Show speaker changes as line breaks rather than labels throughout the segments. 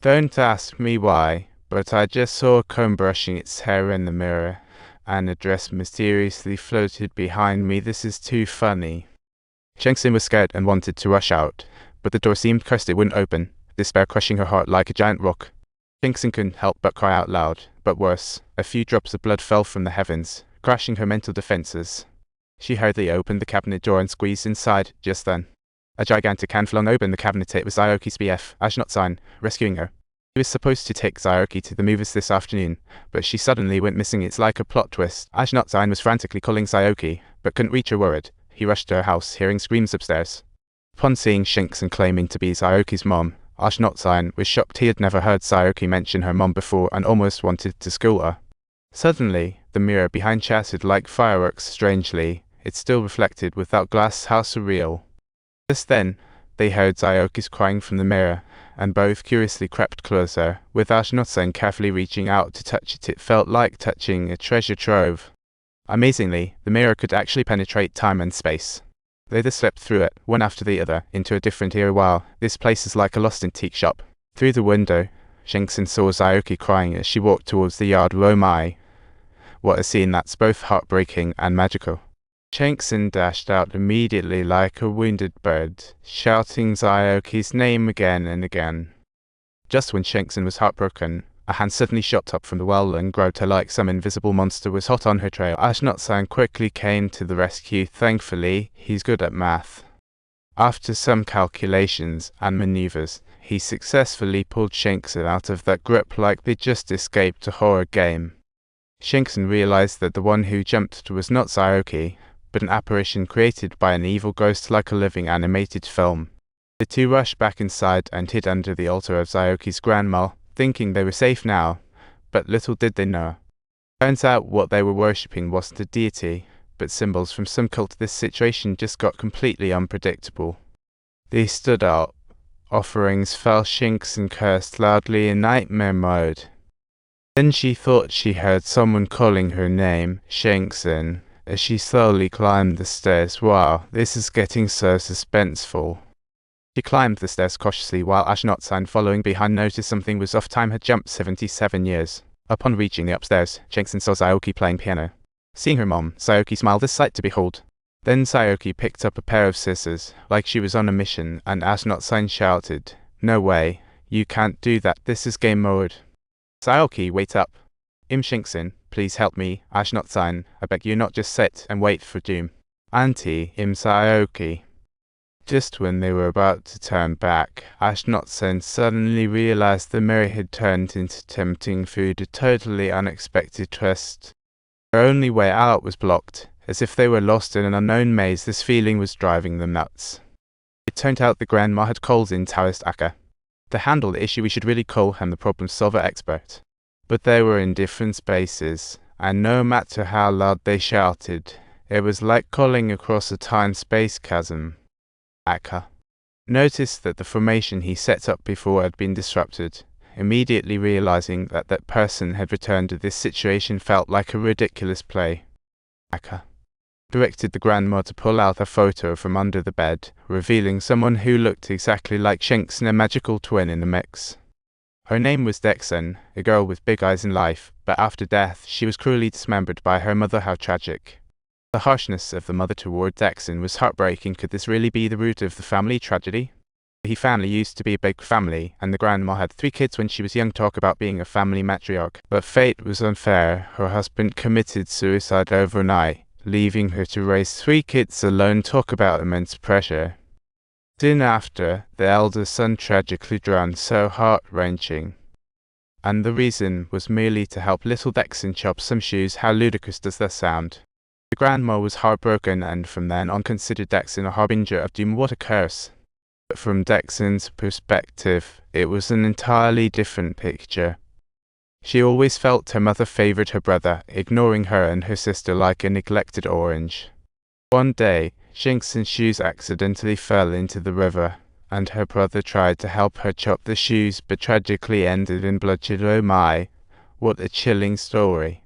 Don't ask me why, but I just saw a comb brushing its hair in the mirror, and a dress mysteriously floated behind me. This is too funny. Shengxin was scared and wanted to rush out, but the door seemed cursed it wouldn't open, despair crushing her heart like a giant rock. Shengxin couldn't help but cry out loud, but worse, a few drops of blood fell from the heavens, crashing her mental defenses. She hurriedly opened the cabinet door and squeezed inside. Just then, a gigantic hand flung open the cabinet. It was Sioki's BF, Ashnot-san, rescuing her. He was supposed to take Sioki to the movies this afternoon, but she suddenly went missing. It's like a plot twist. Ashnot-san was frantically calling Sioki, but couldn't reach her. Worried, he rushed to her house, hearing screams upstairs. Upon seeing Shengxin claiming to be Sioki's mom, Ashnot-san was shocked. He had never heard Sioki mention her mom before and almost wanted to school her. Suddenly, the mirror behind chattered like fireworks. Strangely, it still reflected without glass. How surreal. Just then, they heard Sioki's crying from the mirror, and both curiously crept closer, with Ashnot-san carefully reaching out to touch it. It felt like touching a treasure trove. Amazingly, the mirror could actually penetrate time and space. They just slipped through it, one after the other, into a different era. Wow, this place is like a lost antique shop. Through the window, Shengxin saw Sioki crying as she walked towards the yard. Oh my! What a scene that's both heartbreaking and magical. Shengxin dashed out immediately like a wounded bird, shouting Sioki's name again and again. Just when Shengxin was heartbroken, a hand suddenly shot up from the well and grabbed her like some invisible monster was hot on her trail. Ashnot-san quickly came to the rescue. Thankfully, he's good at math. After some calculations and maneuvers, he successfully pulled Shengxin out of that grip like they just escaped a horror game. Shengxin realized that the one who jumped was not Sioki, but an apparition created by an evil ghost like a living animated film. The two rushed back inside and hid under the altar of Sioki's grandma, thinking they were safe now, but little did they know. Turns out what they were worshipping wasn't a deity, but symbols from some cult. This situation just got completely unpredictable. They stood up. Offerings fell. Shengxin cursed loudly in nightmare mode. Then she thought she heard someone calling her name, Shengxin, as she slowly climbed the stairs. Wow, this is getting so suspenseful. She climbed the stairs cautiously while Ashnot-san following behind noticed something was off. Time had jumped 77 years. Upon reaching the upstairs, Shengxin saw Sioki playing piano. Seeing her mom, Sioki smiled, a sight to behold. Then Sioki picked up a pair of scissors, like she was on a mission, and Ashnot-san shouted, "No way, you can't do that, this is game mode." Sioki, wait up. Shengxin, please help me. Ashnot-san, I beg you, not just sit and wait for doom. Auntie, Sioki. Just when they were about to turn back, Ashnot-san suddenly realized the mirror had turned into tempting food, a totally unexpected twist. Their only way out was blocked, as if they were lost in an unknown maze. This feeling was driving them nuts. It turned out the grandma had called in Taoist Akka. To handle the issue, we should really call him the problem solver expert. But they were in different spaces, and no matter how loud they shouted, it was like calling across a time-space chasm. Akka noticed that the formation he set up before had been disrupted. Immediately realizing that that person had returned, this situation felt like a ridiculous play. Akka directed the grandma to pull out a photo from under the bed, revealing someone who looked exactly like Shengxin, a magical twin in the mix. Her name was Dexen, a girl with big eyes in life, but after death she was cruelly dismembered by her mother. How tragic. The harshness of the mother toward Dexen was heartbreaking. Could this really be the root of the family tragedy? The family used to be a big family, and the grandma had 3 kids when she was young. Talk about being a family matriarch. But fate was unfair. Her husband committed suicide overnight, leaving her to raise 3 kids alone. Talk about immense pressure. Soon after, the elder son tragically drowned. So heart-wrenching. And the reason was merely to help little Dexen chop some shoes. How ludicrous does that sound? The grandma was heartbroken and from then on considered Dexen a harbinger of doom. What a curse. But from Dexen's perspective, it was an entirely different picture. She always felt her mother favored her brother, ignoring her and her sister like a neglected orange. One day, Shengxin's shoes accidentally fell into the river, and her brother tried to help her chop the shoes but tragically ended in bloodshed. Oh my, what a chilling story.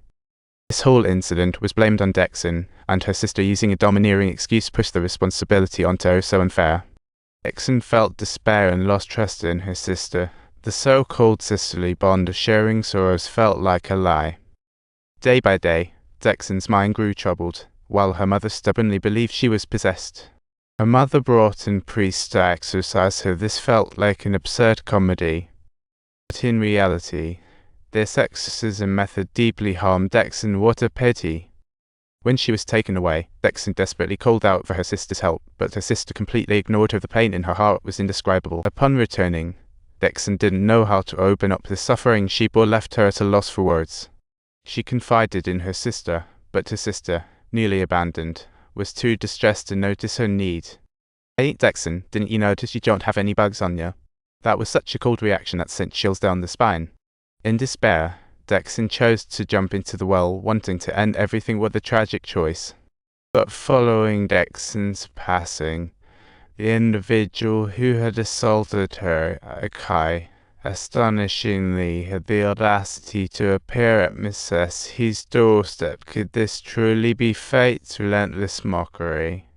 This whole incident was blamed on Dexen, and her sister, using a domineering excuse, pushed the responsibility onto her. So unfair. Dexen felt despair and lost trust in her sister, The so-called sisterly bond of sharing sorrows felt like a lie. Day by day, Dixon's mind grew troubled, while her mother stubbornly believed she was possessed. Her mother brought in priests to exorcise her. This felt like an absurd comedy. But in reality, this exorcism method deeply harmed Dixon. What a pity! When she was taken away, Dixon desperately called out for her sister's help, but her sister completely ignored her. The pain in her heart was indescribable. Upon returning, Dixon didn't know how to open up. The suffering she bore left her at a loss for words. She confided in her sister, but her sister, newly abandoned, was too distressed to notice her need. "Hey, Dixon, didn't you notice you don't have any bugs on you?" That was such a cold reaction that sent chills down the spine. In despair, Dixon chose to jump into the well, wanting to end everything with a tragic choice. But following Dixon's passing, the individual who had assaulted her, Akai, astonishingly had the audacity to appear at Mrs. H's doorstep. Could this truly be fate's relentless mockery?